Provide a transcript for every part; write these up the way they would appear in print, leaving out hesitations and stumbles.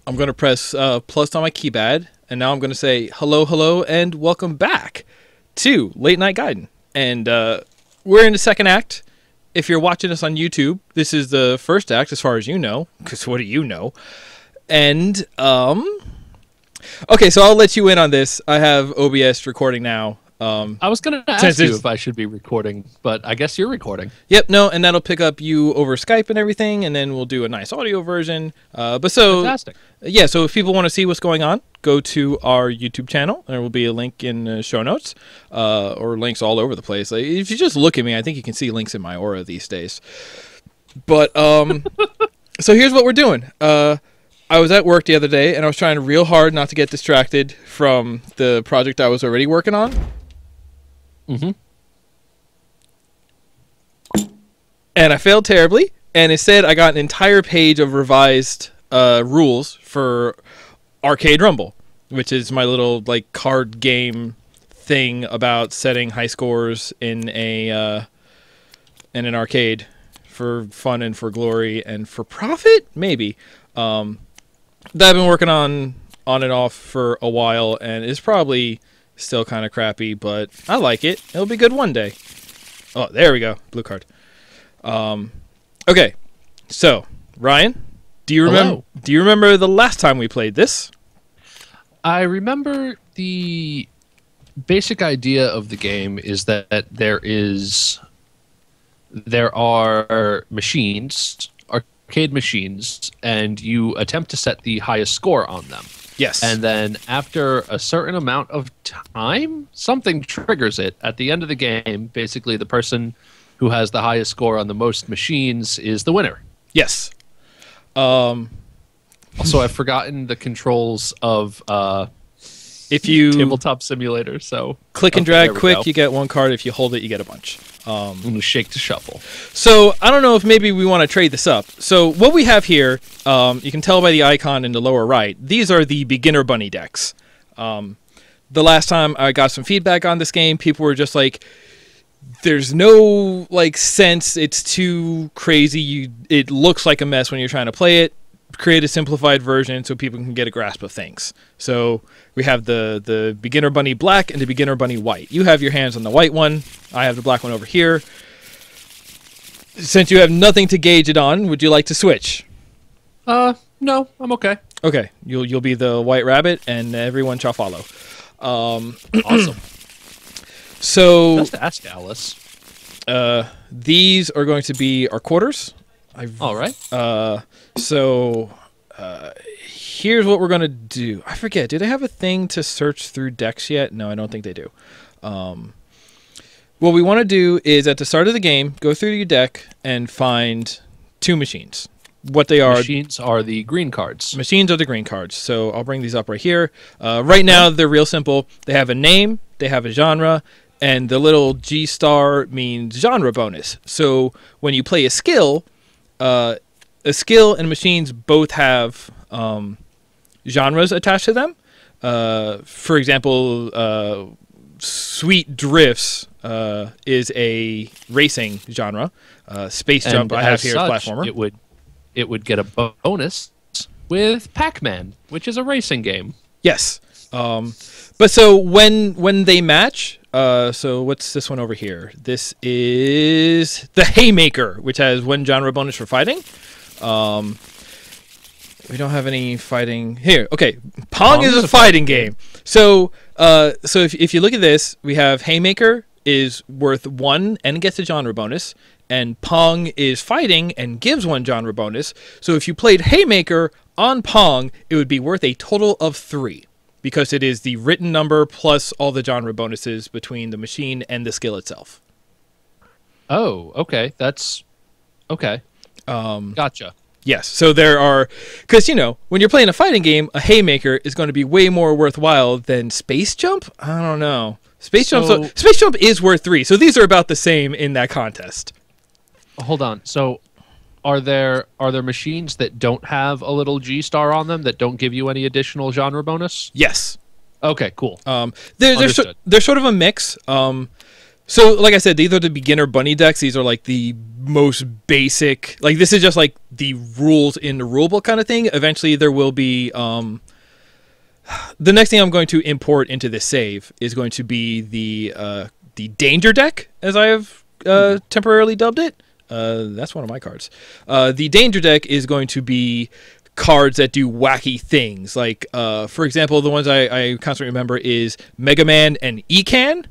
I'm going to press plus on my keypad, and now I'm going to say hello, hello, and welcome back to Late Nite GAIDEN. And we're in the second act. If you're watching us on YouTube, this is the first act as far as you know, because what do you know? And, okay, so I'll let you in on this. I have OBS recording now. I was going to ask you if I should be recording, but I guess you're recording. Yep, no, and that'll pick up you over Skype and everything, and then we'll do a nice audio version. Fantastic. Yeah, so if people want to see what's going on, go to our YouTube channel. There will be a link in the show notes, or links all over the place. Like, if you just look at me, I think you can see links in my aura these days. But, so here's what we're doing. I was at work the other day, and I was trying real hard not to get distracted from the project I was already working on. Mm-hmm. And I failed terribly, and instead I got an entire page of revised rules for Arcade Rumble, which is my little like card game thing about setting high scores in an arcade for fun and for glory and for profit, maybe. That I've been working on and off for a while, and it's probably still kind of crappy, but I like it. It'll be good one day. Oh, there we go. Blue card. Okay. So, Ryan, do you remember the last time we played this? I remember the basic idea of the game is that there are machines, arcade machines, and you attempt to set the highest score on them. Yes. And then after a certain amount of time, something triggers it. At the end of the game, basically the person who has the highest score on the most machines is the winner. Yes. Also, I've forgotten the controls of if you Tabletop Simulator. So click and drag quick, you get one card. If you hold it, you get a bunch. Shake to shuffle. So I don't know if maybe we want to trade this up. So what we have here, you can tell by the icon in the lower right, these are the beginner bunny decks. The last time I got some feedback on this game, people were just like, there's no like sense, it's too crazy, it looks like a mess when you're trying to play it. Create a simplified version so people can get a grasp of things. So we have the beginner bunny black and the beginner bunny white. You have your hands on the white one. I have the black one over here. Since you have nothing to gauge it on, would you like to switch? No, I'm okay. Okay, you'll be the white rabbit, and everyone shall follow. Awesome. So Just to ask Alice. these are going to be our quarters. All right. So here's what we're going to do. I forget. Do they have a thing to search through decks yet? No, I don't think they do. What we want to do is at the start of the game, go through your deck and find two machines. What they are. Machines are the green cards. Machines are the green cards. So I'll bring these up right here. Right now, they're real simple. They have a name. They have a genre. And the little G star means genre bonus. So when you play a skill and machines both have genres attached to them. For example, Sweet Drifts is a racing genre. Space Jump I have here is platformer. It would get a bonus with Pac-Man, which is a racing game. Yes. But so when they match, so what's this one over here? This is the Haymaker, which has one genre bonus for fighting. We don't have any fighting here. Okay, Pong is a fighting game. So if you look at this, we have Haymaker is worth 1 and gets a genre bonus, and Pong is fighting and gives 1 genre bonus. So if you played Haymaker on Pong, it would be worth a total of 3. Because it is the written number plus all the genre bonuses between the machine and the skill itself. Oh, okay. That's okay. Gotcha. Yes. So there are, because, when you're playing a fighting game, a Haymaker is going to be way more worthwhile than Space Jump. I don't know. Space Jump is worth 3. So these are about the same in that contest. Hold on. So are there machines that don't have a little G star on them that don't give you any additional genre bonus? Yes. Okay, cool. They're sort of a mix. So, like I said, these are the beginner bunny decks. These are like the most basic. Like this is just like the rules in the rulebook kind of thing. Eventually, there will be. The next thing I'm going to import into this save is going to be the danger deck, as I have temporarily dubbed it. That's one of my cards. The danger deck is going to be cards that do wacky things. Like, for example, the ones I constantly remember is Mega Man and Ecan.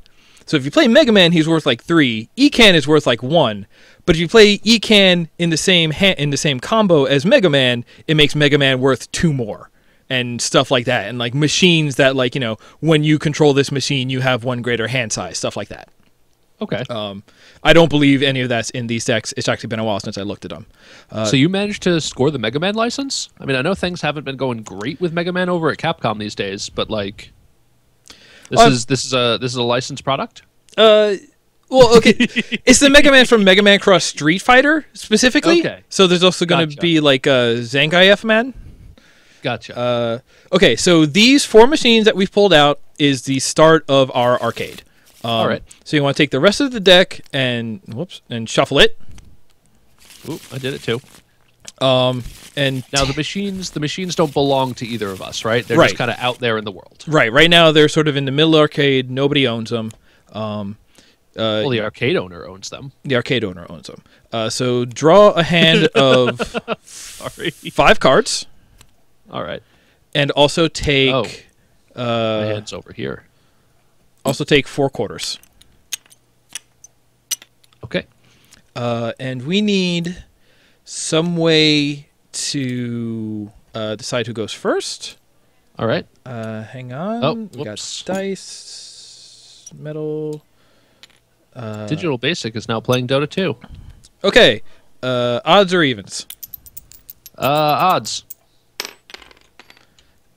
So if you play Mega Man, he's worth like 3. Ecan is worth like 1. But if you play Ecan in the same combo as Mega Man, it makes Mega Man worth 2 more. And stuff like that. And like machines that, like, you know, when you control this machine, you have 1 greater hand size. Stuff like that. Okay. I don't believe any of that's in these decks. It's actually been a while since I looked at them. So you managed to score the Mega Man license? I mean, I know things haven't been going great with Mega Man over at Capcom these days, but like, this is a licensed product. Well, okay, it's the Mega Man from Mega Man Cross Street Fighter specifically. Okay. So there's also going to be like a Zangief Man. Gotcha. Okay, so these 4 machines that we've pulled out is the start of our arcade. All right. So you want to take the rest of the deck and shuffle it. Ooh, I did it too. And now the machines don't belong to either of us, right? They're Right. just kind of out there in the world. Right. Right now they're sort of in the middle arcade. Nobody owns them. Well, the arcade owner owns them. The arcade owner owns them. So draw a hand of 5 cards. All right. And also take. My hand's over here. Also take 4 quarters. Okay. And we need some way to decide who goes first. All right. Hang on. Oh, we got whoops. dice, metal. Digital Basic is now playing Dota 2. Okay. Odds or evens? Odds.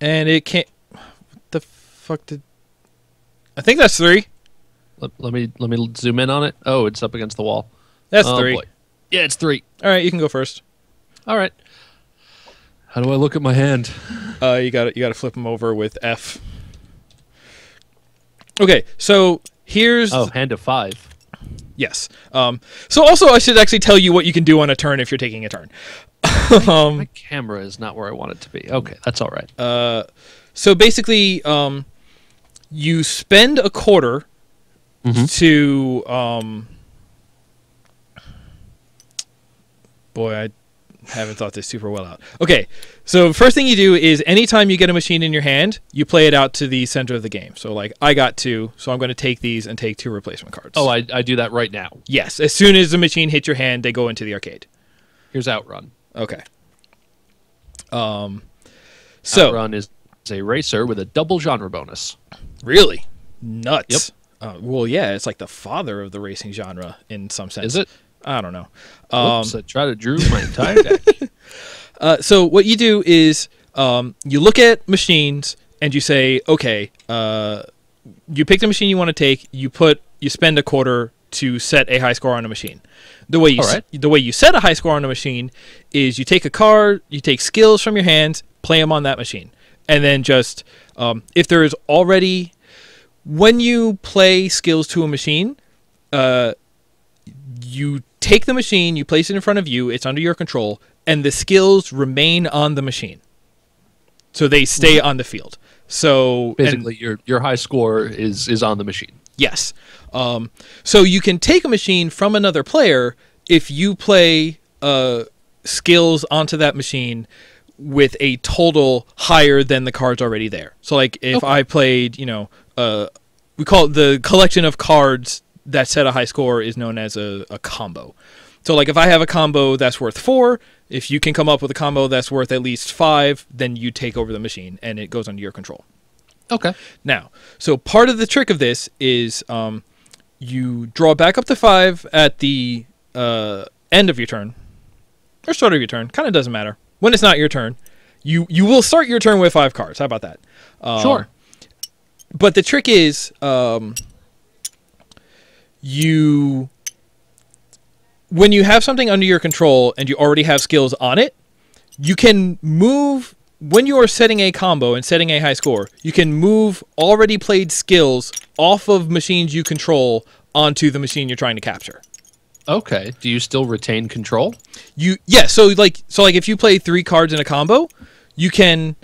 And it can't. What the fuck did? I think that's 3. Let me zoom in on it. Oh, it's up against the wall. That's Oh, 3. boy. Yeah, it's 3. All right, you can go first. All right. How do I look at my hand? You got to flip them over with F. Okay, so here's hand of 5. yes. So also I should actually tell you what you can do on a turn if you're taking a turn. My camera is not where I want it to be. Okay, that's all right. So basically, you spend a quarter to. Boy, I haven't thought this super well out. Okay, so first thing you do is anytime you get a machine in your hand, you play it out to the center of the game. So like I got 2, so I'm going to take these and take 2 replacement cards. Oh, I do that right now. Yes, as soon as the machine hits your hand, they go into the arcade. Here's Outrun. Okay. So Outrun is a racer with a double genre bonus. really nuts. Yep. Well, yeah, it's like the father of the racing genre in some sense. Is it? I don't know. Oops, I tried to drew my entire deck. So what you do is you look at machines and you say, okay, you pick the machine you want to take. You spend a quarter to set a high score on a machine. The way you set a high score on a machine is you take a card, you take skills from your hands, play them on that machine, and then just if there is already when you play skills to a machine, you take the machine, you place it in front of you, it's under your control, and the skills remain on the machine, so they stay on the field. So basically, your high score is on the machine. Yes. So you can take a machine from another player if you play skills onto that machine with a total higher than the cards already there. So like if I played, we call it the collection of cards that set a high score is known as a combo. So like if I have a combo that's worth 4, if you can come up with a combo that's worth at least 5, then you take over the machine and it goes under your control. Okay. Now, so part of the trick of this is you draw back up to 5 at the end of your turn, or start of your turn. Kind of doesn't matter. When it's not your turn, you will start your turn with 5 cards. How about that? Sure. But the trick is when you have something under your control and you already have skills on it, you can move. When you are setting a combo and setting a high score, you can move already played skills off of machines you control onto the machine you're trying to capture. Okay. Do you still retain control? So like if you play 3 cards in a combo, you can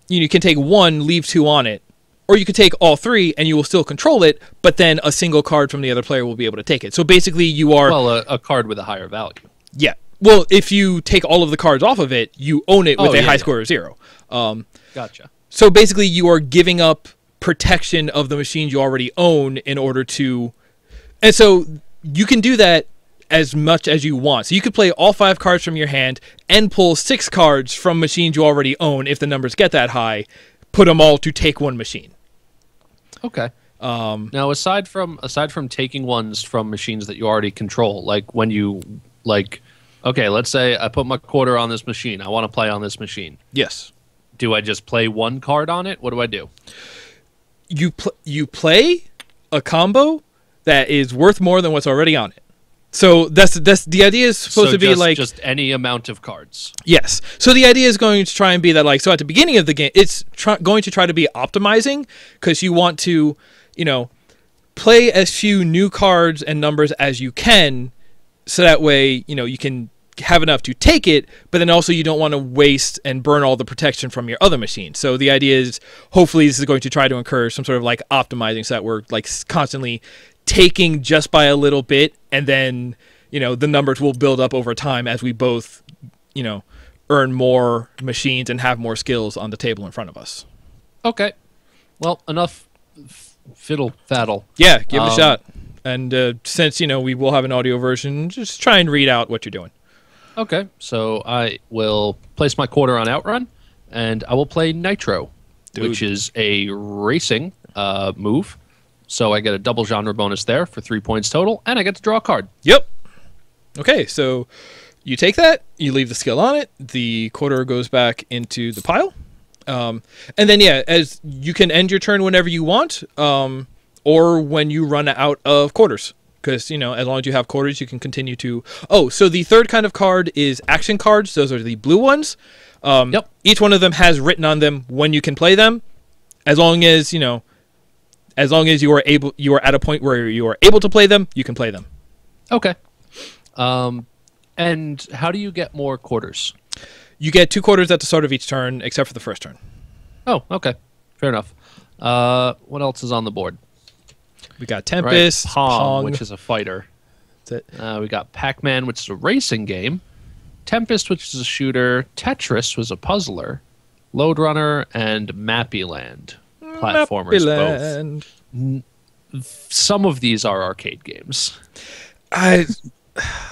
take 1, leave 2 on it, or you could take all 3 and you will still control it, but then a single card from the other player will be able to take it. So basically you are a card with a higher value. Yeah. Well, if you take all of the cards off of it, you own it with a high score of 0. Gotcha. So basically you are giving up protection of the machines you already own in order to, and so you can do that as much as you want. So you could play all 5 cards from your hand and pull 6 cards from machines you already own if the numbers get that high, put them all to take 1 machine. Okay. Now aside from taking ones from machines that you already control, like when you okay, let's say I put my quarter on this machine. I want to play on this machine. Yes. Do I just play 1 card on it? What do I do? You play a combo that is worth more than what's already on it. So that's the idea is supposed to be like just any amount of cards. Yes. So the idea is going to try and be that so at the beginning of the game, it's going to try to be optimizing because you want to, play as few new cards and numbers as you can, so that way you can have enough to take it, but then also you don't want to waste and burn all the protection from your other machine. So the idea is hopefully this is going to try to encourage some sort of optimizing so that we're constantly taking just by a little bit, and then the numbers will build up over time as we both earn more machines and have more skills on the table in front of us. Okay, well, enough fiddle faddle. Yeah, give it a shot. And since we will have an audio version, just try and read out what you're doing. Okay, so I will place my quarter on Outrun, and I will play Nitro, which is a racing move. So I get a double genre bonus there for 3 points total, and I get to draw a card. Yep. Okay, so you take that, you leave the skill on it, the quarter goes back into the pile, and then as you can end your turn whenever you want, or when you run out of quarters, because as long as you have quarters, you can continue to. Oh, so the third kind of card is action cards. Those are the blue ones. Yep. Each one of them has written on them when you can play them, as long as you are at a point where you are able to play them, you can play them. Okay. And how do you get more quarters? You get 2 quarters at the start of each turn, except for the first turn. Oh, okay. Fair enough. What else is on the board? We got Tempest, right. Pong, which is a fighter. That's it. We got Pac-Man, which is a racing game. Tempest, which is a shooter. Tetris was a puzzler. Lode Runner and Mappyland. Platformers both. Some of these are arcade games.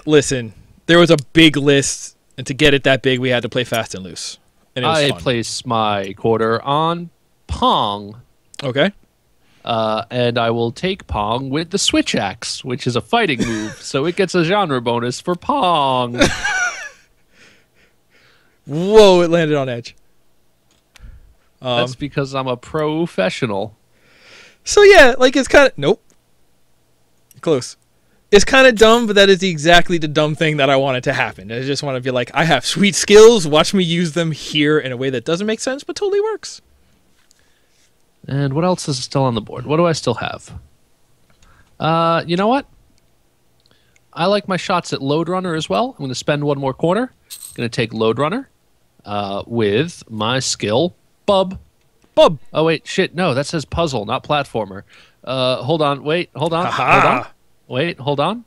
Listen, there was a big list, and to get it that big, we had to play Fast and Loose. And it was fun. Place my quarter on Pong. Okay. And I will take Pong with the Switch Axe, which is a fighting move, so it gets a genre bonus for Pong. Whoa, it landed on edge. That's because I'm a professional. So yeah, it's kind of... Nope. Close. It's kind of dumb, but that is exactly the dumb thing that I wanted to happen. I just want to be I have sweet skills, watch me use them here in a way that doesn't make sense, but totally works. And what else is still on the board? What do I still have? You know what? I like my shots at Lode Runner as well. I'm going to spend 1 more quarter. I'm going to take Lode Runner with my skill, Bub. Bub. Oh, wait, shit. No, that says puzzle, not platformer. Hold on. Wait, hold on. Ha-ha. Hold on. Wait, hold on.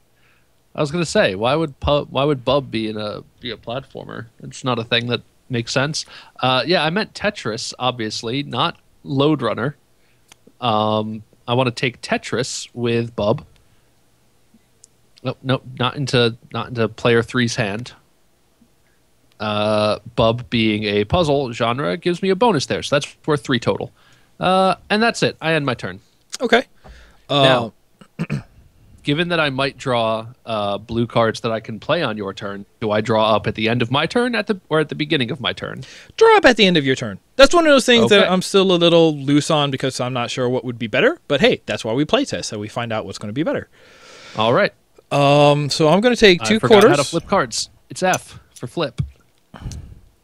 I was going to say, why would Bub be a platformer? It's not a thing that makes sense. Yeah, I meant Tetris, obviously, not Lode Runner. I want to take Tetris with Bub. No, not into player 3's hand. Bub being a puzzle genre gives me a bonus there, so that's worth 3 total. And that's it. I end my turn. Okay. Now, given that I might draw blue cards that I can play on your turn, do I draw up at the end of my turn or at the beginning of my turn? Draw up at the end of your turn. That's one of those things that I'm still a little loose on because I'm not sure what would be better. But hey, that's why we playtest, so we find out what's going to be better. All right. So I'm going to take 2 quarters. I forgot how to flip cards. It's F for flip.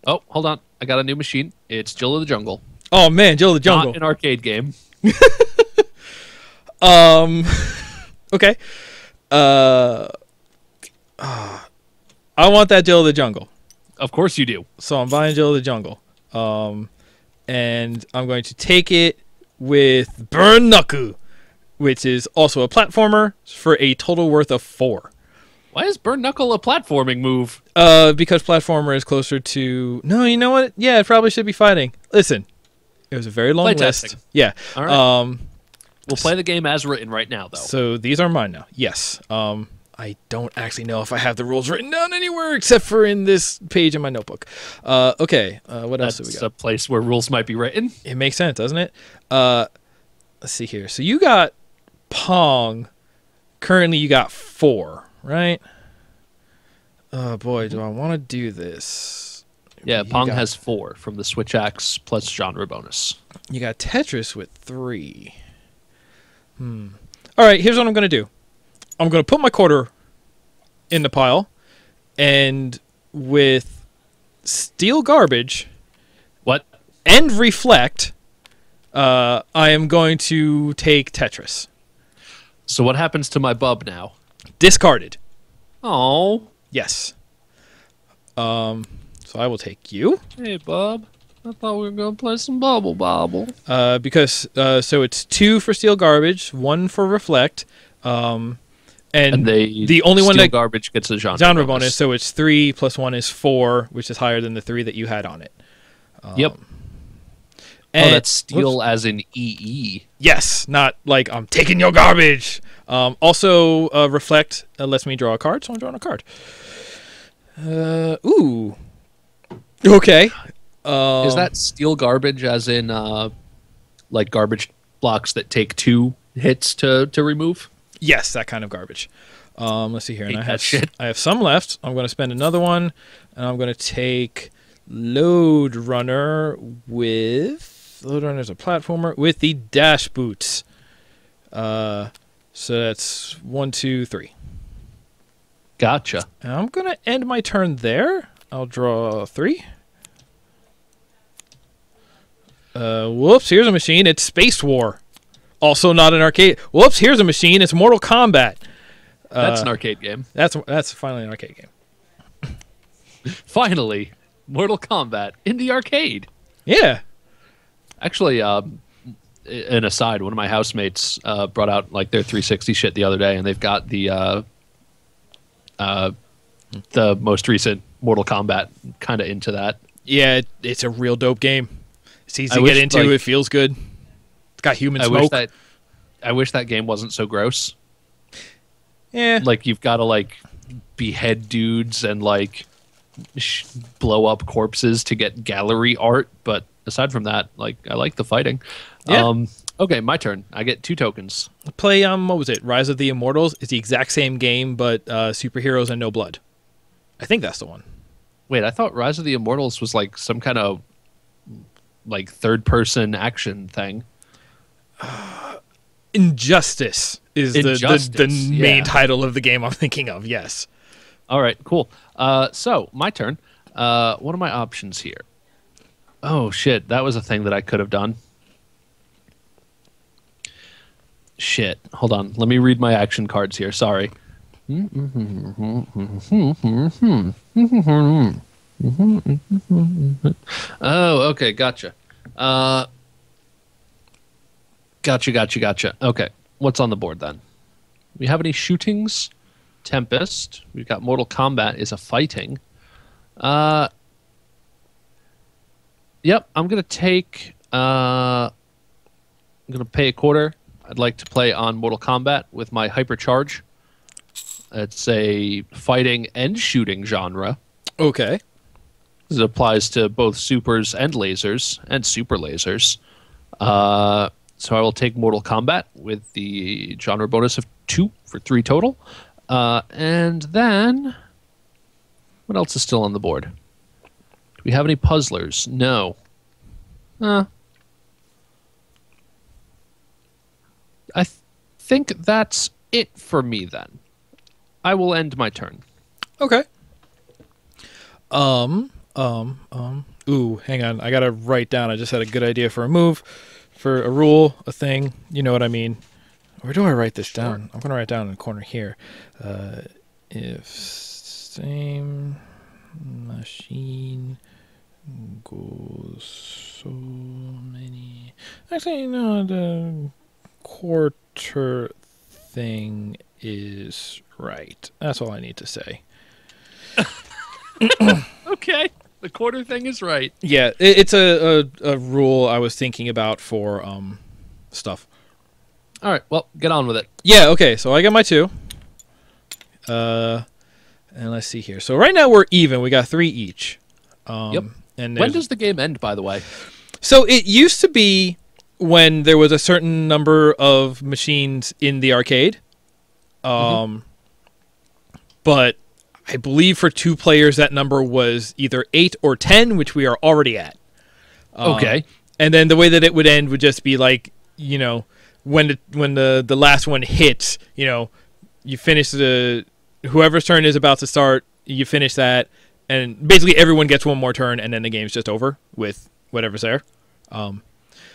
Oh, hold on. I got a new machine. It's Jill of the Jungle. Oh, man, Jill of the Jungle. Not an arcade game. Okay. I want that Jill of the Jungle. Of course you do. So I'm buying Jill of the Jungle. And I'm going to take it with Burn Knuckle, which is also a platformer for a total worth of 4. Why is Burn Knuckle a platforming move? Because platformer is closer to... No, you know what? Yeah, it probably should be fighting. Listen, it was a very long list. Yeah. All right. We'll play the game as written right now, though. So these are mine now. Yes. I don't actually know if I have the rules written down anywhere except for in this page in my notebook. Okay. What else do we got? That's a place where rules might be written. It makes sense, doesn't it? Let's see here. So you got Pong. Currently, you got 4, right? Oh, boy, do I want to do this. Yeah, Pong has 4 from the Switch Axe plus genre bonus. You got Tetris with 3. All right, here's what I'm going to do. I'm going to put my quarter in the pile, and with Steel Garbage... What? And Reflect, I am going to take Tetris. So what happens to my bub now? Discarded. Oh. Yes. So I will take you. Hey, bub. I thought we were going to play some Bubble Bobble. Because so it's 2 for Steel Garbage, 1 for Reflect, and the only one that Garbage gets a genre bonus. So it's 3 plus 1 is 4, which is higher than the 3 that you had on it. Yep. And that's Steel as in EE. Yes, not like I'm taking your garbage. Also, Reflect lets me draw a card, so I'm drawing a card. Ooh. Okay. Is that Steel Garbage as in like garbage blocks that take 2 hits to remove? Yes, that kind of garbage. Let's see here. And I have some left. I'm going to spend another one, and I'm going to take Load Runner with... Load Runner's a platformer with the Dash Boots. So that's 1, 2, 3. Gotcha. And I'm going to end my turn there. I'll draw 3. Whoops, here's a machine. It's Space War. Also not an arcade. Whoops, here's a machine. It's Mortal Kombat. That's an arcade game. That's finally an arcade game. Finally, Mortal Kombat in the arcade. Yeah. Actually, an aside, one of my housemates brought out like their 360 shit the other day, and they've got the most recent Mortal Kombat kind of into that. Yeah, it's a real dope game. It's easy to get into. It feels good. It's got human smoke. I wish that game wasn't so gross. Yeah. Like, you've got to, like, behead dudes and, like, blow up corpses to get gallery art. But aside from that, like, I like the fighting. Yeah. Okay, my turn. I get 2 tokens. Play, what was it? Rise of the Immortals. It's the exact same game, but superheroes and no blood. I think that's the one. Wait, I thought Rise of the Immortals was, like, some kind of, like, third-person action thing. Injustice is the main title of the game I'm thinking of, yes. All right, cool. So, my turn. What are my options here? Oh, shit. That was a thing that I could have done. Shit. Hold on. Let me read my action cards here. Sorry. Oh, okay. Gotcha. Gotcha. Okay. What's on the board then? We have any shootings? Tempest. We've got Mortal Kombat is a fighting. Yep. I'm going to take... I'm going to pay a quarter. I'd like to play on Mortal Kombat with my Hypercharge. It's a fighting and shooting genre. Okay. It applies to both supers and lasers and super lasers. So I will take Mortal Kombat with the genre bonus of 2 for 3 total. And then... what else is still on the board? Do we have any puzzlers? No. I think that's it for me then. I will end my turn. Okay. Ooh, hang on. I gotta write down. I just had a good idea for a move, for a rule, a thing. You know what I mean. Where do I write this down? I'm gonna write it down in the corner here. If same machine goes so many. Actually, no. The quarter thing is right. That's all I need to say. Okay. The quarter thing is right. Yeah, it's a rule I was thinking about for stuff. All right. Well, get on with it. Yeah, okay, so I got my 2. And let's see here. So right now we're even. We got 3 each. Yep. And When does the game end, by the way? So it used to be when there was a certain number of machines in the arcade. But I believe for 2 players that number was either 8 or 10, which we are already at. Okay. And then the way that it would end would just be like, you know, when the last one hits, you know, you finish whoever's turn is about to start, you finish that, and basically everyone gets one more turn, and then the game's just over with whatever's there.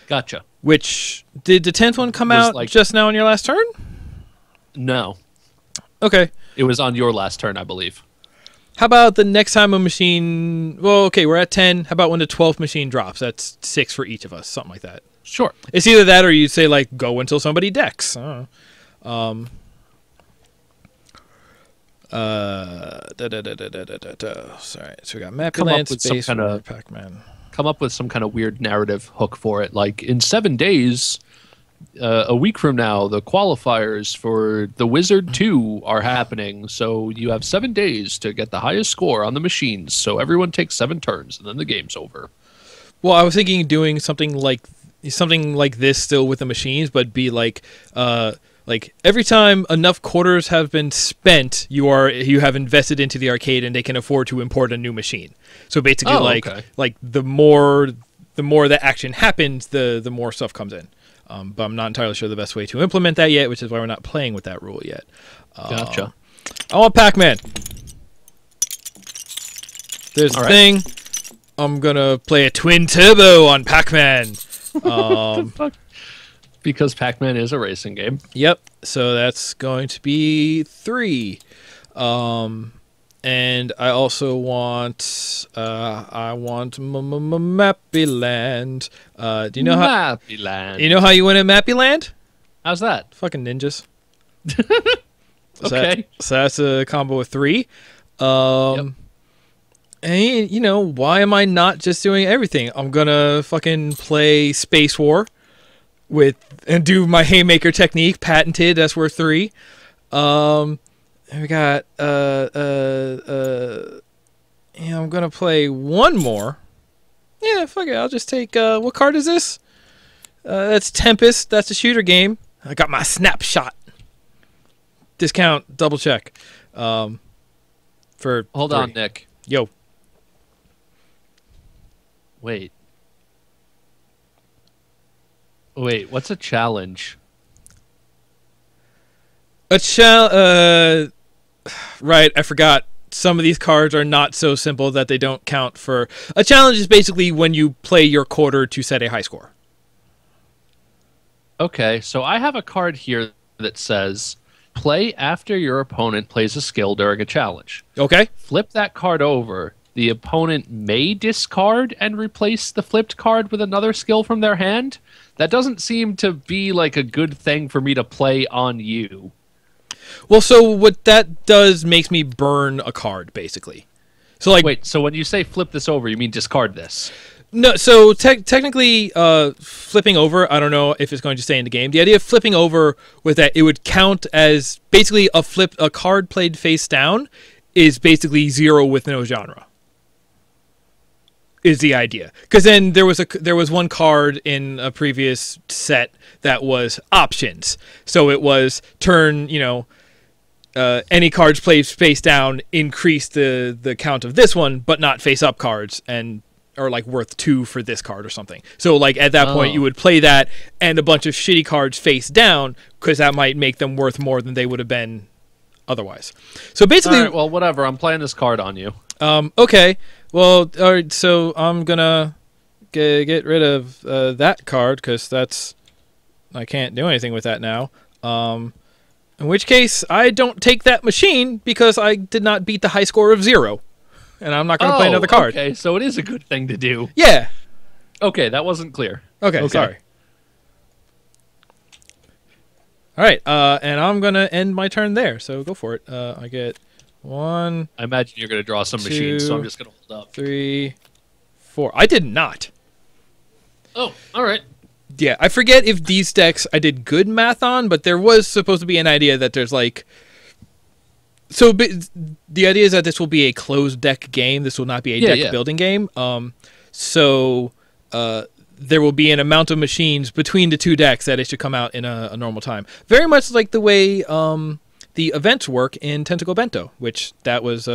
Gotcha. Which, did the 10th one come out just now on your last turn? No. Okay. It was on your last turn, I believe. How about the next time a machine... Well, okay, we're at 10. How about when the 12th machine drops? That's 6 for each of us, something like that. Sure. It's either that or you say, like, go until somebody decks. I don't know. Sorry, so we got Mappy Land, Space War, Pac-Man. Come up with some kind of weird narrative hook for it. Like, in 7 days... a week from now, the qualifiers for the Wizard 2 are happening, so you have 7 days to get the highest score on the machines, so everyone takes 7 turns, and then the game's over. Well, I was thinking doing something like this still with the machines, but be like every time enough quarters have been spent, you have invested into the arcade, and they can afford to import a new machine. So basically, like the more that action happens, the more stuff comes in. But I'm not entirely sure the best way to implement that yet, which is why we're not playing with that rule yet. Gotcha. I want Pac-Man. There's the thing. I'm going to play a twin turbo on Pac-Man. What the fuck? Because Pac-Man is a racing game. Yep. So that's going to be 3. And I also want Mappy Land. Do you know how Mappy Land? You know how you win at Mappy Land? How's that? Fucking ninjas. Okay. So that's a combo of 3. And you know, why am I not just doing everything? I'm gonna fucking play Space War and do my haymaker technique, patented. That's worth 3. And we got I'm gonna play one more. Yeah, fuck it. I'll just take what card is this? That's Tempest. That's a shooter game. I got my snapshot. Discount, double check. For Hold 3. on, Nick. Yo. Wait, what's a challenge? Right, I forgot. Some of these cards are not so simple that they don't count for... A challenge is basically when you play your quarter to set a high score. Okay, so I have a card here that says, play after your opponent plays a skill during a challenge. Okay. Flip that card over. The opponent may discard and replace the flipped card with another skill from their hand. That doesn't seem to be like a good thing for me to play on you. Well, so what that does makes me burn a card, basically. So, like, wait, so when you say flip this over, you mean discard this? No, so technically, flipping over, I don't know if it's going to stay in the game. The idea of flipping over was that it would count as basically a card played face down is basically 0 with no genre. Is the idea. Because then there was one card in a previous set that was options. So it was turn, any cards played face down increase the count of this one, but not face up cards and are like worth 2 for this card or something. So like at that point you would play that and a bunch of shitty cards face down because that might make them worth more than they would have been otherwise. So basically, all right, well, whatever. I'm playing this card on you. Okay. Well, all right, so I'm gonna get rid of that card because I can't do anything with that now. In which case, I don't take that machine because I did not beat the high score of 0. And I'm not going to play another card. Okay, so it is a good thing to do. Yeah. Okay, that wasn't clear. Okay, sorry. All right, and I'm going to end my turn there, so go for it. I get 1. I imagine you're going to draw some machines, so I'm just going to hold up. 3, 4. I did not. Oh, all right. Yeah, I forget if these decks I did good math on, but there was supposed to be an idea that there's like... So the idea is that this will be a closed deck game. This will not be a deck building game. So there will be an amount of machines between the two decks that it should come out in a normal time. Very much like the way the events work in Tentacle Bento, which that was...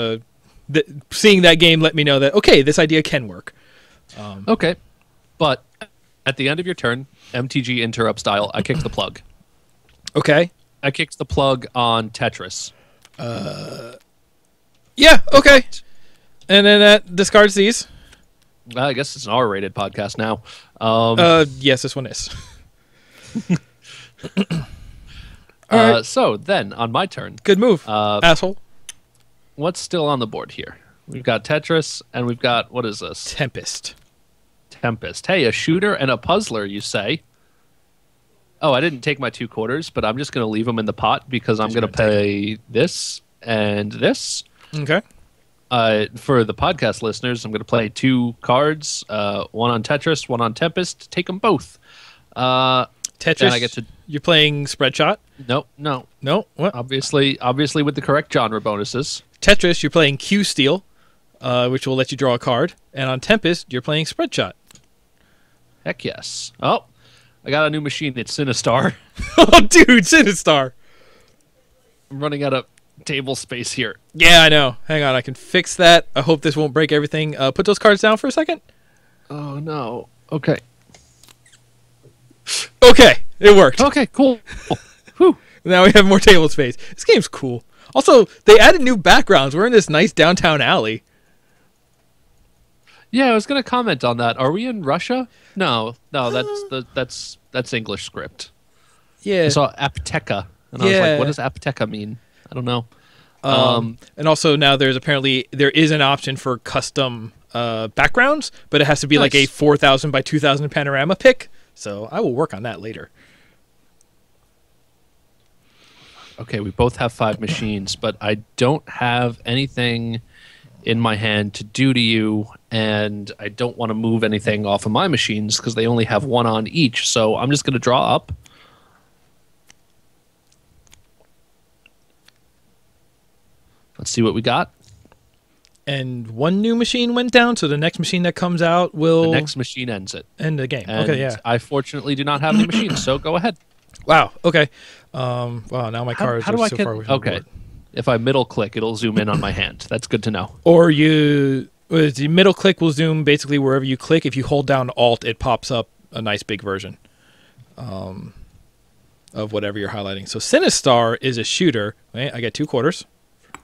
seeing that game let me know that, okay, this idea can work. Okay, but... At the end of your turn, MTG interrupt style, I kicked the plug. Okay. I kicked the plug on Tetris. Yeah, okay. And then that discards these. I guess it's an R-rated podcast now. Yes, this one is. So then, on my turn. Good move, asshole. What's still on the board here? We've got Tetris, and we've got, what is this? Tempest. Hey, a shooter and a puzzler, you say? Oh, I didn't take my 2 quarters, but I'm just going to leave them in the pot because I'm going to pay this and this. Okay. For the podcast listeners, I'm going to play 2 cards, one on Tetris, one on Tempest. Take them both. Tetris, I get to... you're playing spread shot? No. What? Obviously with the correct genre bonuses. Tetris, you're playing Q Steal, which will let you draw a card. And on Tempest, you're playing spread shot. Heck yes. Oh, I got a new machine. It's Sinistar. Oh, dude, Sinistar. I'm running out of table space here. Yeah, I know. Hang on, I can fix that. I hope this won't break everything. Put those cards down for a second. Oh, no. Okay. Okay, it worked. Okay, cool. Whew. Now we have more table space. This game's cool. Also, they added new backgrounds. We're in this nice downtown alley. Yeah, I was going to comment on that. Are we in Russia? No, that's English script. Yeah. I saw Apteka, and I was like, what does Apteka mean? I don't know. And also now there is an option for custom backgrounds, but it has to be like a 4,000 by 2,000 panorama pick. So I will work on that later. Okay, we both have 5 machines, but I don't have anything in my hand to do to you, and I don't want to move anything off of my machines because they only have 1 on each. So I'm just going to draw up. Let's see what we got. And 1 new machine went down, so the next machine that comes out will... The next machine ends it. End the game. And okay, yeah. I fortunately do not have any machines, so go ahead. Wow, okay. Wow, now my cards are so far away from the board. If I middle click, it'll zoom in on my hand. That's good to know. Or the middle click will zoom basically wherever you click. If you hold down Alt, it pops up a nice big version of whatever you're highlighting. So Sinistar is a shooter. Right? I get 2 quarters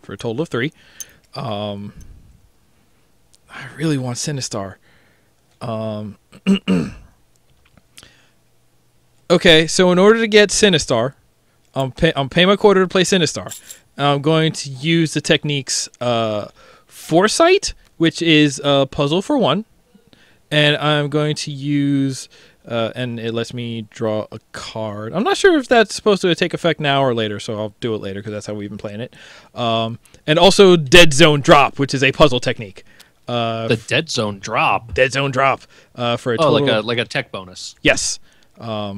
for a total of 3. I really want Sinistar. Okay, so in order to get Sinistar, I'm paying my quarter to play Sinistar. I'm going to use the techniques Foresight, which is a puzzle for 1. And I'm going to use, and it lets me draw a card. I'm not sure if that's supposed to take effect now or later, so I'll do it later because that's how we've been playing it. And also Dead Zone Drop, which is a puzzle technique. The Dead Zone Drop? Dead Zone Drop for a total... like a tech bonus. Yes. I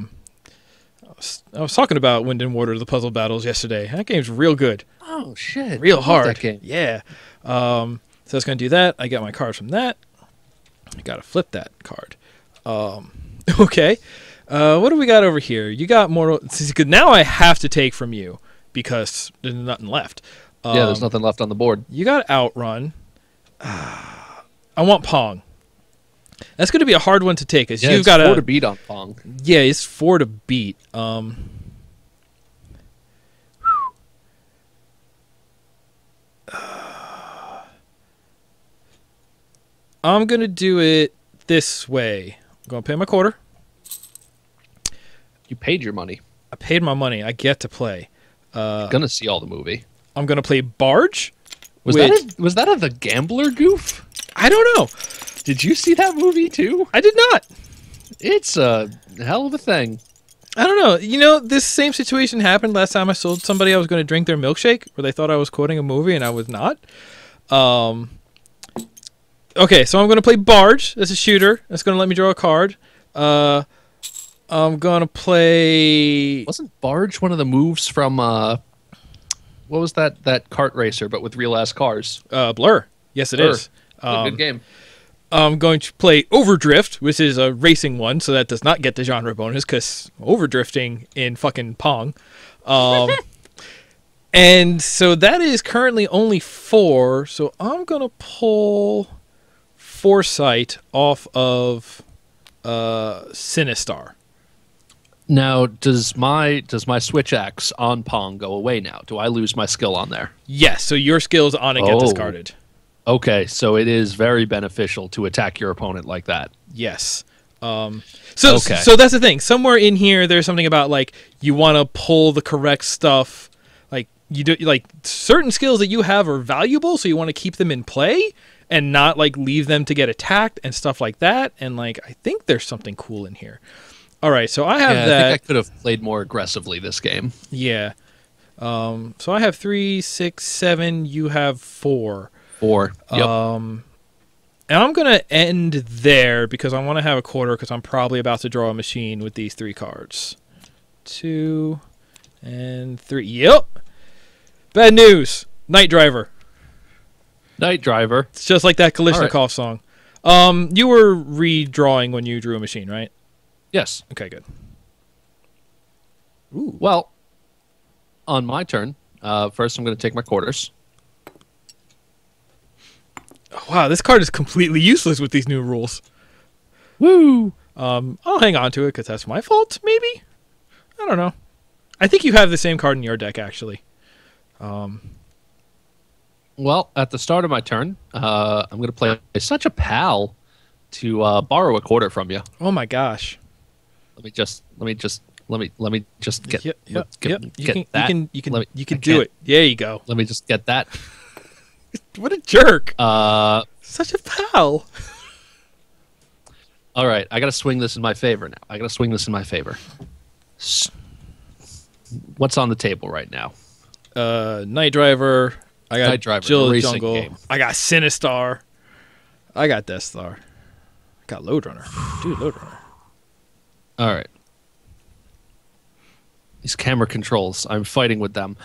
was talking about Wind and Water, the puzzle battles yesterday. That game's real good. Oh, shit. Real hard. That game. Yeah. So it's going to do that. I get my cards from that. I got to flip that card. Okay. What do we got over here? You got Mortal... Now I have to take from you because there's nothing left. Yeah, there's nothing left on the board. You got Outrun. I want Pong. That's going to be a hard one to take. Yeah, you've got 4 to beat on Pong. Yeah, it's 4 to beat. I'm going to do it this way. I'm going to pay my quarter. You paid your money. I paid my money. I get to play. Gonna see all the movie. I'm gonna play Barge. Was that a The Gambler goof? I don't know. Did you see that movie too? I did not. It's a hell of a thing. I don't know. You know, this same situation happened last time I sold somebody I was going to drink their milkshake, where they thought I was quoting a movie and I was not. Okay, so I'm going to play Barge. That's a shooter. That's going to let me draw a card. I'm going to play... Wasn't Barge one of the moves from, what was that kart racer, but with real-ass cars? Blur. Yes, it is. Good game. I'm going to play Overdrift, which is a racing one, so that does not get the genre bonus, because overdrifting in fucking Pong. And so that is currently only 4, so I'm going to pull Foresight off of Sinistar. Now, does my Switch Axe on Pong go away now? Do I lose my skill on there? Yes, so your skills on it get discarded. Okay, so it is very beneficial to attack your opponent like that. Yes. So that's the thing. Somewhere in here, there's something about like you want to pull the correct stuff. Like you do, like certain skills that you have are valuable, so you want to keep them in play and not like leave them to get attacked and stuff like that. And like I think there's something cool in here. All right, so I have that. I think I could have played more aggressively this game. Yeah. So I have 3, 6, 7. You have 4. 4. Yep. And I'm going to end there because I want to have a quarter because I'm probably about to draw a machine with these 3 cards. 2 and 3. Yep. Bad news. Night Driver. Night Driver. It's just like that Kalishnikov song. You were redrawing when you drew a machine, right? Yes. Okay, good. Ooh. Well, on my turn, first I'm going to take my quarters. Wow, this card is completely useless with these new rules. Woo! I'll hang on to it because that's my fault, maybe? I don't know. I think you have the same card in your deck, actually. Well, at the start of my turn, I'm going to play Such a Pal to borrow a quarter from you. Oh my gosh! Let me just get Yep. You can do do it. There you go. Let me just get that. What a jerk! Such a pal. All right, I got to swing this in my favor now. What's on the table right now? Night Driver. I got Night Driver, Jill racing Jungle. game. I got Sinistar. I got Death Star. I got Load Runner. Dude, Load Runner. All right. These camera controls, I'm fighting with them.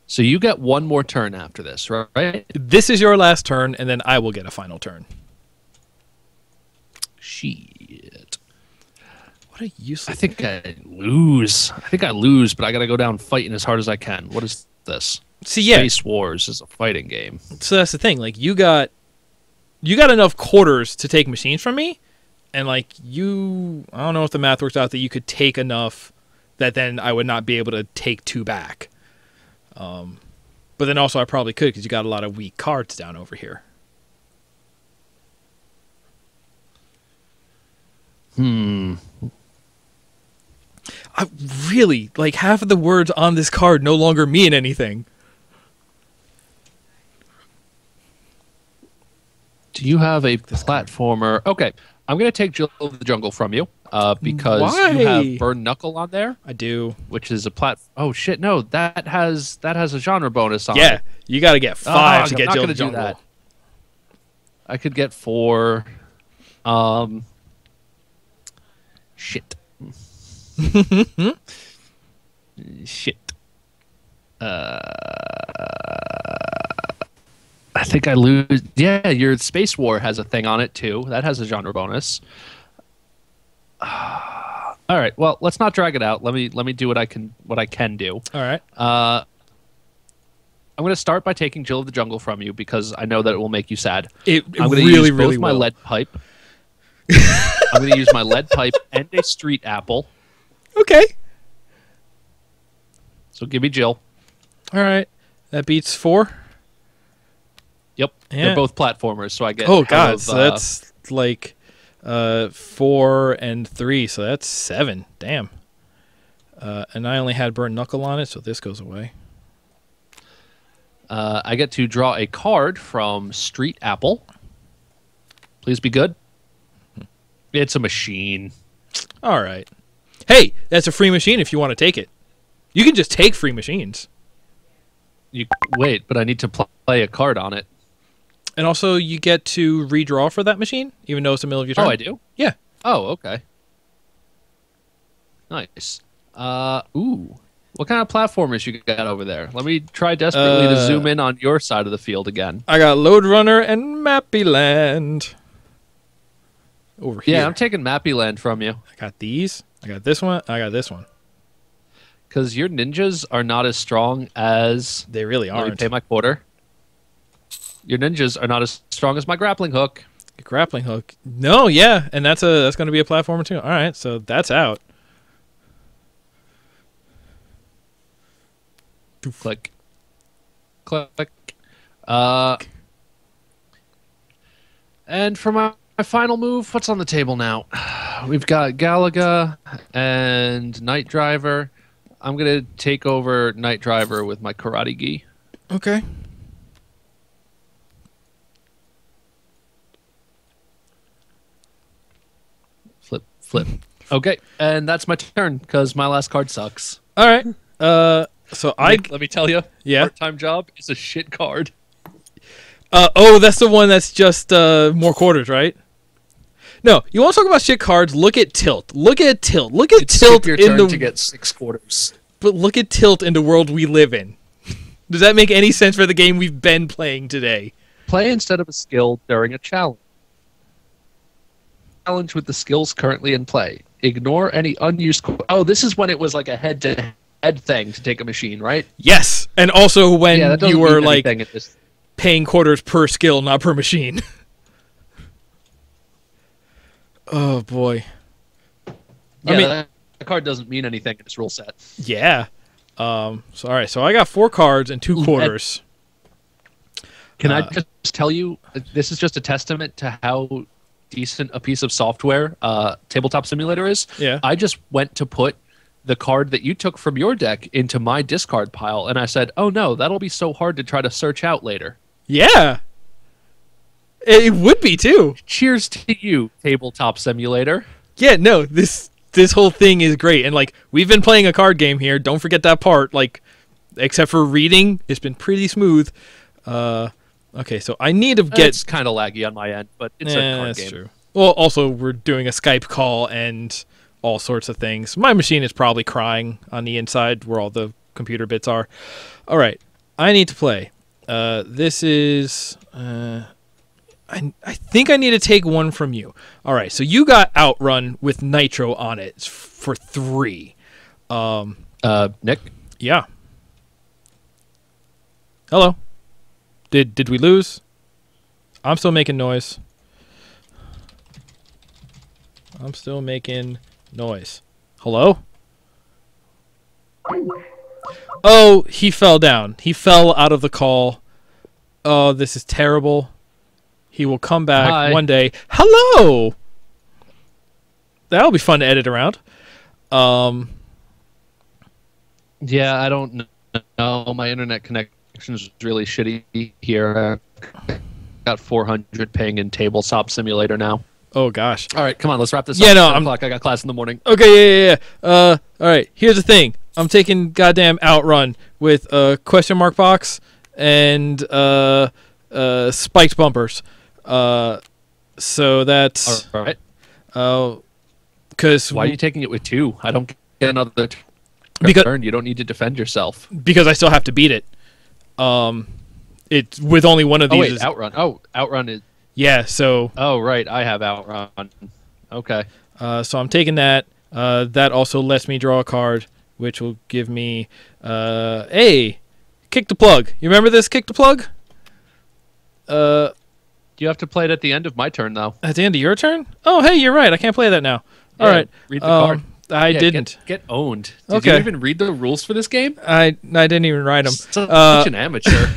So you get one more turn after this, right? This is your last turn, and then I will get a final turn. Shit. What a useless... I think I lose, but I got to go down fighting as hard as I can. What is this? See, yeah. Space Wars is a fighting game. So that's the thing. Like, you got enough quarters to take machines from me, and like I don't know if the math works out that you could take enough that then I would not be able to take 2 back. But then also I probably could because you got a lot of weak cards down over here. I really, like, half of the words on this card no longer mean anything. Do you have a platformer? Okay, I'm going to take Jill of the Jungle from you because you have Burn Knuckle on there. I do. Which is a Oh, shit, no. That has a genre bonus on it. Yeah, you got to get 5 to get Jill of the do Jungle. That. I could get 4. Shit. Shit. I think I lose. Yeah, your Space War has a thing on it too. That has a genre bonus. All right. Well, let's not drag it out. Let me do what I can do. All right. I'm going to start by taking Jill of the Jungle from you because I know that it will make you sad. I'm going to use both my lead pipe. I'm going to use my lead pipe and a street apple. Okay. So give me Jill. All right. That beats 4. Yep, Yeah. they're both platformers, so I get. Oh out god, of, so that's like 4 and 3, so that's 7. Damn. And I only had burnt knuckle on it, so this goes away. I get to draw a card from Street Apple. Please be good. It's a machine. All right. Hey, that's a free machine if you want to take it. You can just take free machines. You wait, but I need to play a card on it. And also, you get to redraw for that machine, even though it's the middle of your turn. Oh, I do? Yeah. Oh, okay. Nice. Ooh. What kind of platformers you got over there? Let me try desperately to zoom in on your side of the field again. I got Lode Runner and Mappy Land. Over here. Yeah, I'm taking Mappy Land from you. I got these. I got this one. I got this one. Because your ninjas are not as strong as... They really Let me aren't. pay my quarter. Your ninjas are not as strong as my grappling hook. Grappling hook. No, yeah, and that's going to be a platformer too. All right, so that's out. Click. Click. And for my final move, what's on the table now? We've got Galaga and Night Driver. I'm going to take over Night Driver with my Karate Gi. Okay. Flip. Okay, and that's my turn because my last card sucks. All right. So Let me tell you, Yeah. part-time job is a shit card. Oh, that's the one that's just more quarters, right? No, you want to talk about shit cards? Look at Tilt. Look at Tilt. Look at Tilt Your in turn the to get 6 quarters. But look at Tilt in the world we live in. Does that make any sense for the game we've been playing today? Play instead of a skill during a challenge. Challenge with the skills currently in play. Ignore any unused... Oh, this is when it was like a head-to-head thing to take a machine, right? Yes, and also when that doesn't you were mean like anything at this... paying quarters per skill, not per machine. Oh boy. Yeah, I mean, that card doesn't mean anything in this rule set. yeah. So all right, so I got 4 cards and 2 quarters. Can I just tell you, this is just a testament to how decent a piece of software Tabletop Simulator is. Yeah. I just went to put the card that you took from your deck into my discard pile, and I said, oh no, that'll be so hard to try to search out later. Yeah. It would be too. Cheers to you, Tabletop Simulator. Yeah, no, this whole thing is great. And like we've been playing a card game here. Don't forget that part. Like except for reading, it's been pretty smooth. Okay, so I need to get It's kind of laggy on my end, but it's a card that's game. true. Well, also we're doing a Skype call and all sorts of things. My machine is probably crying on the inside where all the computer bits are. All right, I need to play. This is I think I need to take one from you. All right, so you got Outrun with Nitro on it for 3. Nick? Yeah. Hello. Did we lose? I'm still making noise. I'm still making noise. Hello? Oh, he fell down. He fell out of the call. Oh, this is terrible. He will come back Hi. one day. Hello! That'll be fun to edit around. Yeah, I don't know. My internet connection is really shitty here. Got 400 ping in Tabletop Simulator now. Oh, gosh. All right, come on, let's wrap this Yeah, up. no, 10 I'm- o'clock. I got class in the morning. Okay, yeah. All right. Here's the thing. I'm taking goddamn Outrun with a question mark box and spiked bumpers. So that's All right. because Why are you taking it with 2? I don't get another Because- turn. You don't need to defend yourself. I still have to beat it. It's with only one of Oh these. wait, is- Outrun. Oh, Outrun is. yeah. So Oh right, I have Outrun. Okay. so I'm taking that. That also lets me draw a card, which will give me a kick the plug. You remember this kick the plug? You have to play it at the end of my turn though. At the end of your turn? Oh, hey, you're right. I can't play that now. All Yeah, right. read the card. I Yeah, didn't. get owned. Did Okay. you even read the rules for this game? I didn't even write them. Such an amateur.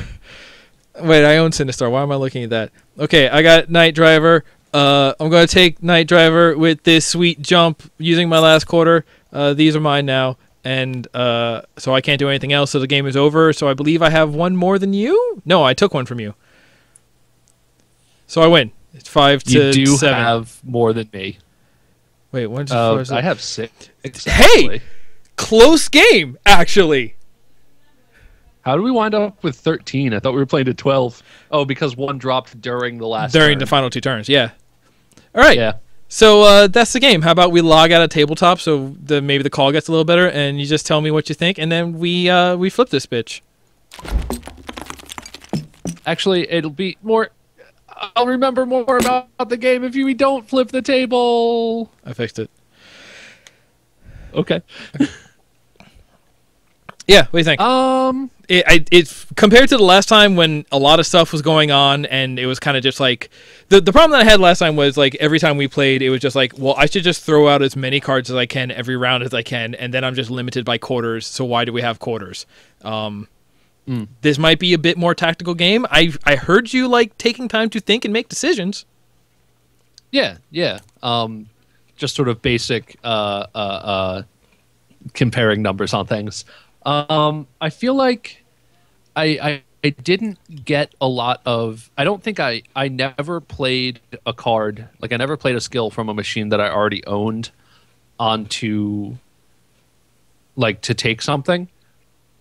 Wait, I own Sinistar. Why am I looking at that? Okay, I got Night Driver. I'm going to take Night Driver with this sweet jump using my last quarter. These are mine now. And so I can't do anything else, so the game is over. So I believe I have one more than you? No, I took one from you. So I win. It's 5 to 7. You do have more than me. Wait, one, I have 6. Hey! Close game, actually. How did we wind up with 13? I thought we were playing to 12. Oh, because one dropped during the last During turn. the final 2 turns, yeah. All right. Yeah. So that's the game. How about we log out of tabletop so maybe the call gets a little better, and you just tell me what you think, and then we flip this bitch. Actually, it'll be more... I'll remember more about the game if we don't flip the table. I fixed it. Okay. Yeah, what do you think? It's compared to the last time when a lot of stuff was going on and it was kind of just like the problem that I had last time was like every time we played it was just like, well, I should just throw out as many cards as I can every round as I can, and then I'm just limited by quarters. So why do we have quarters? This might be a bit more tactical game. I heard you like taking time to think and make decisions. Yeah. Just sort of basic comparing numbers on things. I feel like I didn't get a lot of... I don't think I never played a card, like I never played a skill from a machine that I already owned onto, like, to take something.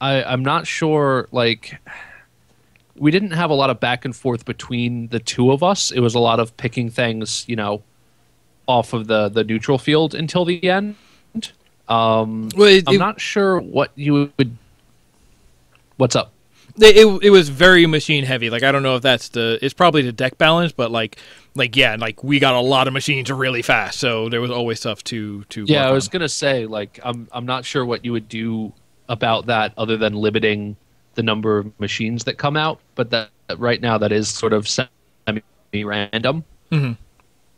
I'm not sure, like... We didn't have a lot of back and forth between the two of us. It was a lot of picking things, off of the neutral field until the end. I'm not sure what you would... What's up? It was very machine heavy. Like, I don't know if it's probably the deck balance, but yeah, we got a lot of machines really fast, so there was always stuff to Yeah, work I was on. gonna say, like, I'm not sure what you would do about that other than limiting the number of machines that come out, but that right now that is sort of semi-random. Mm-hmm.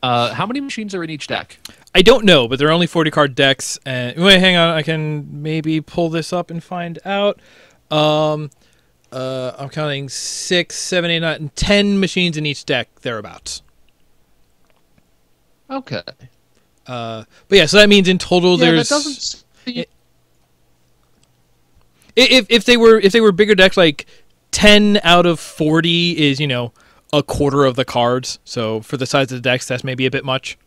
How many machines are in each deck? I don't know, but they're only 40 card decks. And wait, hang on, I can maybe pull this up and find out. I'm counting 6, 7, 8, 9, 10 machines in each deck, thereabouts. Okay. But yeah, so that means in total there's... That doesn't... If they were bigger decks, like 10 out of 40 is, a quarter of the cards. So for the size of the decks, that's maybe a bit much.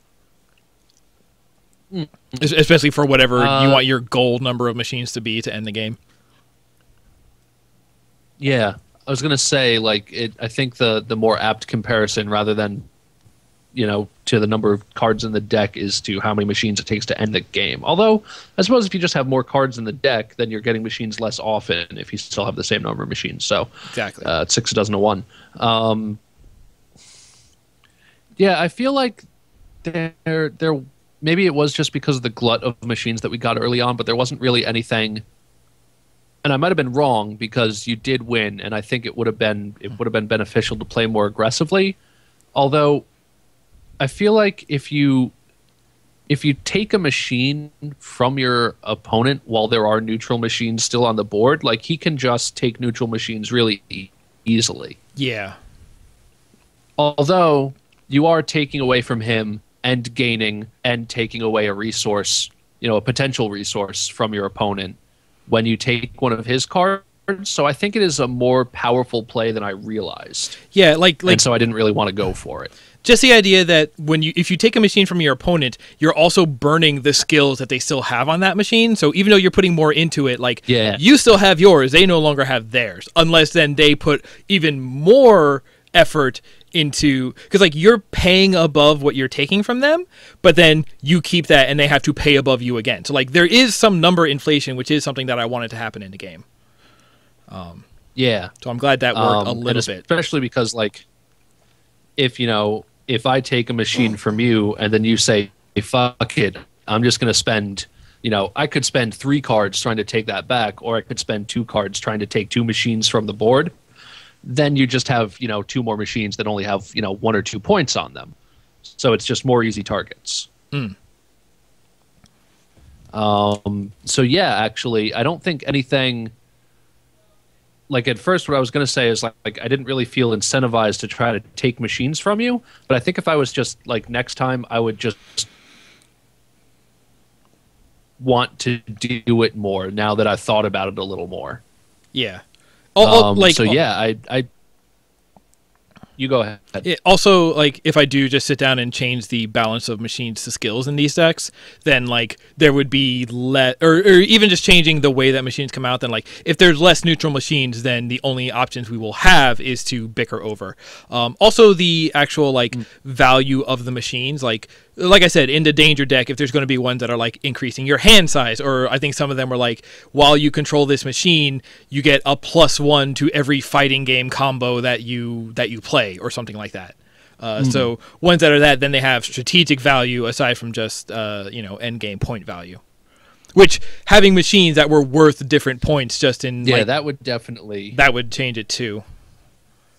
Especially for whatever you want your goal number of machines to be to end the game. Yeah, I was gonna say, like, I think the more apt comparison, rather than to the number of cards in the deck, is to how many machines it takes to end the game. Although, I suppose if you just have more cards in the deck, then you're getting machines less often if you still have the same number of machines. So exactly, it's 6 a dozen to 1. Yeah, I feel like there maybe it was just because of the glut of machines that we got early on, but there wasn't really anything. And I might have been wrong because you did win, and I think it would have been beneficial to play more aggressively. Although I feel like if you take a machine from your opponent while there are neutral machines still on the board, like, he can just take neutral machines really easily. Yeah. Although you are taking away from him and gaining and taking away a resource, a potential resource from your opponent when you take one of his cards. So I think it is a more powerful play than I realized. Yeah, and so I didn't really want to go for it. Just the idea that if you take a machine from your opponent, you're also burning the skills that they still have on that machine. So even though you're putting more into it, you still have yours, they no longer have theirs. Unless then they put even more effort into, because you're paying above what you're taking from them, but then you keep that and they have to pay above you again. So there is some number inflation, which is something that I wanted to happen in the game. Yeah. So I'm glad that worked a little bit. Especially because if I take a machine from you and then you say, hey, fuck it, I'm just going to spend, I could spend 3 cards trying to take that back, or I could spend 2 cards trying to take 2 machines from the board. Then you just have, 2 more machines that only have, 1 or 2 points on them. So it's just more easy targets. So yeah, actually, I don't think anything like at first what I was going to say is like I didn't really feel incentivized to try to take machines from you, but I think if I was just like next time I would just want to do it more now that I've thought about it a little more. Yeah. I you go ahead. Also, like, if I do just sit down and change the balance of machines to skills in these decks, then, like, there would be less... Or even just changing the way that machines come out, then, like, if there's less neutral machines, then the only options we will have is to bicker over. Also, the actual, like, value of the machines, like I said, in the danger deck, if there's going to be ones that are like increasing your hand size, or I think some of them were like, while you control this machine, you get a +1 to every fighting game combo that you play, or something like that. So ones that are that, then they have strategic value aside from just end game point value. Which, having machines that were worth different points just in that would definitely change it too.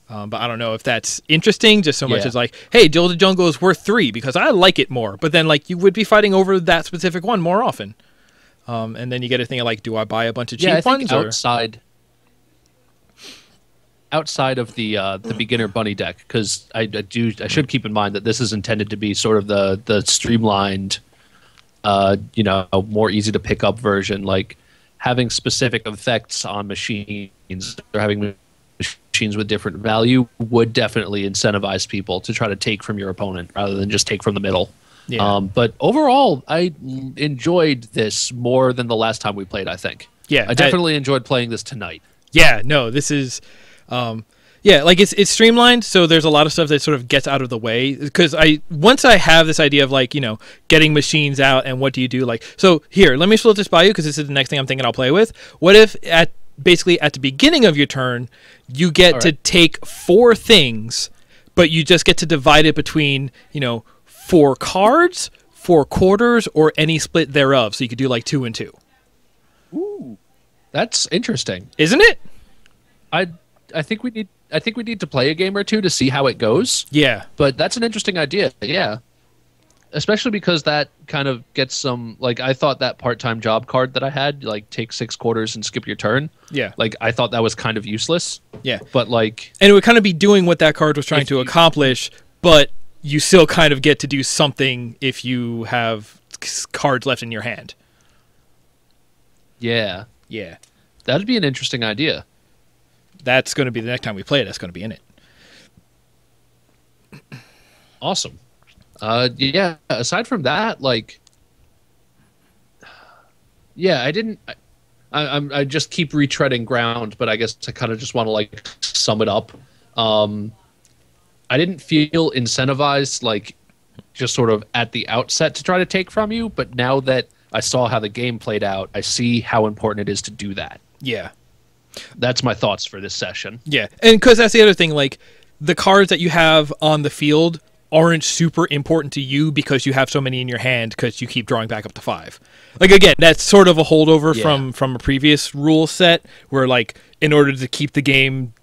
But I don't know if that's interesting, just so much as like, hey, Duel to Jungle is worth 3 because I like it more. But then, like, you would be fighting over that specific one more often. And then you get a thing of like, do I buy a bunch of cheap ones? Outside of the beginner bunny deck, because I should keep in mind that this is intended to be sort of the streamlined, more easy to pick up version. Like having specific effects on machines or having machines with different value would definitely incentivize people to try to take from your opponent rather than just take from the middle. Yeah. But overall, I enjoyed this more than the last time we played, I think. Yeah. I definitely enjoyed playing this tonight. Yeah, no, this is... like it's streamlined, so there's a lot of stuff that sort of gets out of the way. Because once I have this idea of like, getting machines out and what do you do, like... So here, let me float this by you because this is the next thing I'm thinking I'll play with. What if basically at the beginning of your turn, you get to take 4 things, but you just get to divide it between, 4 cards, 4 quarters, or any split thereof. So you could do like 2 and 2. Ooh, that's interesting, isn't it? I think we need to play a game or two to see how it goes. Yeah, but that's an interesting idea. Yeah. Especially because that kind of gets some, like, I thought that part-time job card that I had, like, take 6 quarters and skip your turn. Yeah. Like, I thought that was kind of useless. Yeah. But, like... And it would kind of be doing what that card was trying to accomplish, but you still kind of get to do something if you have cards left in your hand. Yeah. Yeah. That'd be an interesting idea. That's going to be the next time we play it. That's going to be in it. Awesome. Aside from that, like, I just keep retreading ground, but I guess I kind of just want to like sum it up. I didn't feel incentivized, like, just sort of at the outset to try to take from you, but now that I saw how the game played out, I see how important it is to do that. Yeah. That's my thoughts for this session. Yeah. And because that's the other thing, like, the cards that you have on the field aren't super important to you because you have so many in your hand because you keep drawing back up to 5. Like, again, that's sort of a holdover from a previous rule set where, like, in order to keep the game...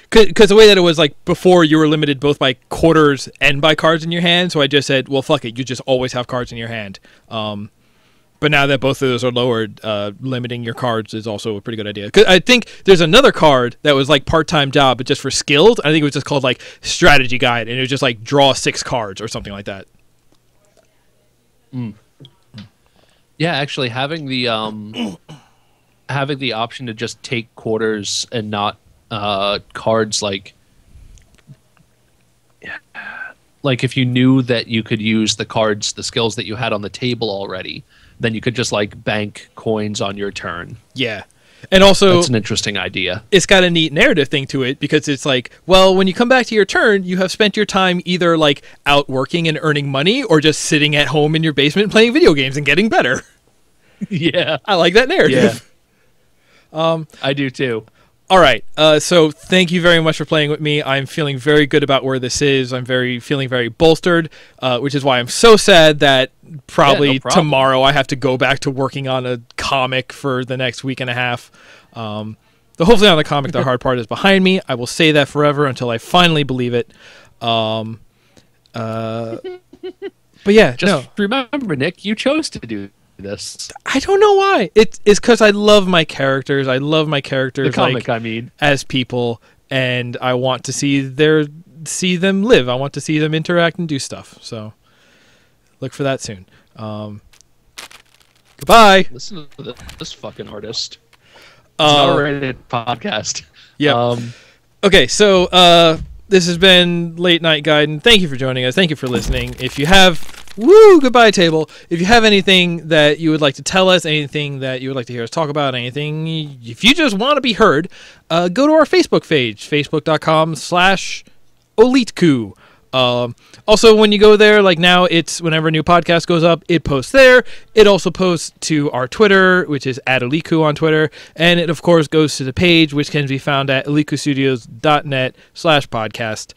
Because the way that it was, like, before, you were limited both by quarters and by cards in your hand, so I just said, well, fuck it, you just always have cards in your hand. But now that both of those are lowered, limiting your cards is also a pretty good idea. Because I think there's another card that was like part-time job, but just for skills. I think it was just called like Strategy Guide, and it was just like draw 6 cards or something like that. Yeah, actually having the option to just take quarters and not cards, like if you knew that you could use the cards, the skills that you had on the table already, then you could just like bank coins on your turn. Yeah. And also, that's an interesting idea. It's got a neat narrative thing to it because it's like, well, when you come back to your turn, you have spent your time either like out working and earning money or just sitting at home in your basement playing video games and getting better. Yeah. I like that narrative. Yeah. I do too. All right. So thank you very much for playing with me. I'm feeling very good about where this is. I'm feeling very bolstered, which is why I'm so sad that probably tomorrow I have to go back to working on a comic for the next week and a half. Hopefully on the comic, the hard part is behind me. I will say that forever until I finally believe it. But yeah, just remember, Nick, you chose to do this. I don't know why. It's because I love my characters. I love my characters. The comic, as people, and I want to see them live. I want to see them interact and do stuff. So look for that soon. Goodbye. Listen to this fucking artist. It's an R-rated podcast. Yeah. Okay, so this has been Late Night Gaiden. Thank you for joining us. Thank you for listening. If you have... goodbye, table. If you have anything that you would like to tell us, anything that you would like to hear us talk about, anything, if you just want to be heard, go to our Facebook page, facebook.com/Oleetku. Also, when you go there, like now, it's whenever a new podcast goes up, it posts there. It also posts to our Twitter, which is @Oleetku on Twitter, and it of course goes to the page, which can be found at oleetkustudios.net/podcast.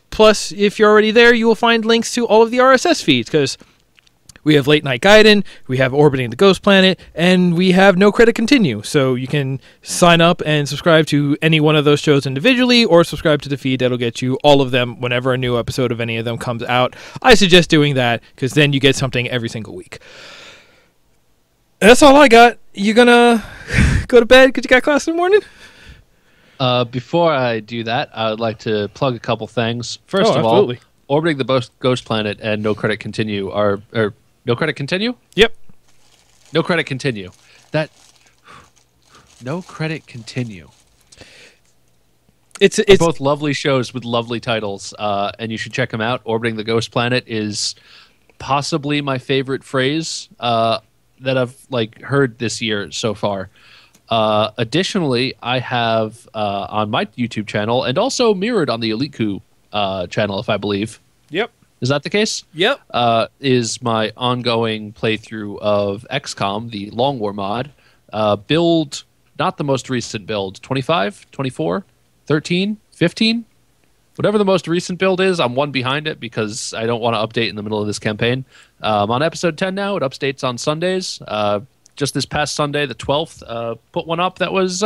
Plus, if you're already there, you will find links to all of the RSS feeds, because we have Late Night Gaiden, we have Orbiting the Ghost Planet, and we have No Credit Continue. So you can sign up and subscribe to any one of those shows individually, or subscribe to the feed. That'll get you all of them whenever a new episode of any of them comes out. I suggest doing that, because then you get something every single week. That's all I got. You gonna go to bed because you got class in the morning? Before I do that, I would like to plug a couple things. First of absolutely. all, Orbiting the Ghost Planet and No Credit Continue are... No Credit Continue? Yep. No Credit Continue. No Credit Continue. It's both lovely shows with lovely titles, and you should check them out. Orbiting the Ghost Planet is possibly my favorite phrase that I've heard this year so far. Additionally, I have on my YouTube channel, and also mirrored on the Oleetku channel, if I believe. Yep. Is that the case? Yep. Is my ongoing playthrough of XCOM, the Long War mod. Build, not the most recent build, 25, 24, 13, 15? Whatever the most recent build is, I'm one behind it because I don't want to update in the middle of this campaign. I'm on episode 10 now. It updates on Sundays. Just this past Sunday, the 12th, put one up that was...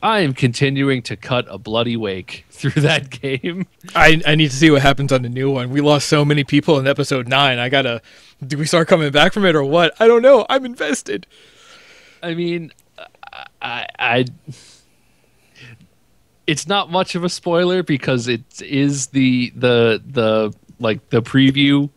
I am continuing to cut a bloody wake through that game. I need to see what happens on the new one. We lost so many people in episode 9. Do we start coming back from it or what? I don't know. I'm invested. I mean, it's not much of a spoiler because it is the preview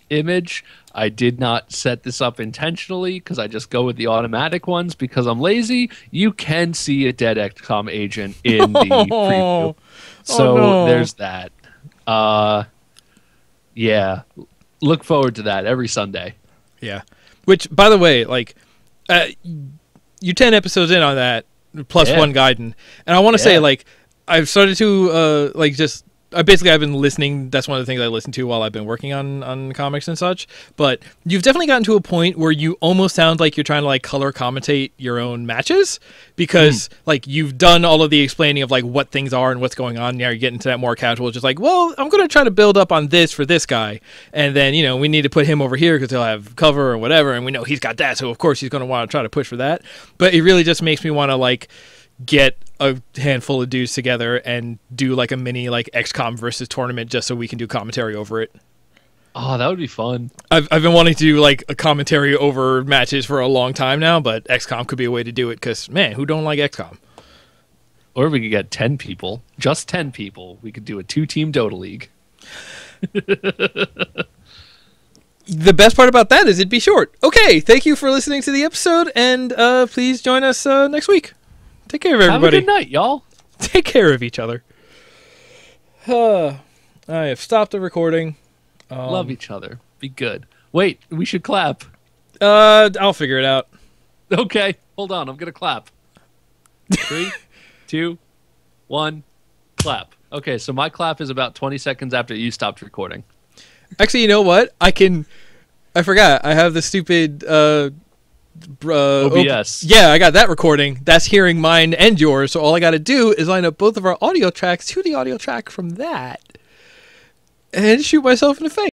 image. I did not set this up intentionally because I just go with the automatic ones because I'm lazy. You can see a dead XCOM agent in the preview. So there's that. Yeah. Look forward to that every Sunday. Yeah. Which, by the way, you're 10 episodes in on that, plus one Gaiden. And I want to say, I've started to, I've been listening. That's one of the things I listen to while I've been working on comics and such. But you've definitely gotten to a point where you almost sound like you're trying to color commentate your own matches, because you've done all of the explaining of what things are and what's going on. Now you're getting to that more casual, just well, I'm going to try to build up on this for this guy, and then we need to put him over here because he'll have cover or whatever, and we know he's got that, so of course he's going to want to try to push for that. But it really just makes me want to get a handful of dudes together and do a mini XCOM versus tournament just so we can do commentary over it. Oh, that would be fun. I've been wanting to do a commentary over matches for a long time now, but XCOM could be a way to do it because, man, who don't like XCOM? Or we could get 10 people, just 10 people. We could do a 2-team Dota League. The best part about that is it'd be short. Okay, thank you for listening to the episode, and please join us next week. Take care of everybody. Have a good night, y'all. Take care of each other. I have stopped the recording. Love each other. Be good. Wait, we should clap. I'll figure it out. Okay, hold on. I'm going to clap. 3, 2, 1, clap. Okay, so my clap is about 20 seconds after you stopped recording. Actually, you know what? I forgot. I have the stupid... OBS. Yeah, I got that recording. That's hearing mine and yours. So all I got to do is line up both of our audio tracks to the audio track from that and shoot myself in the face.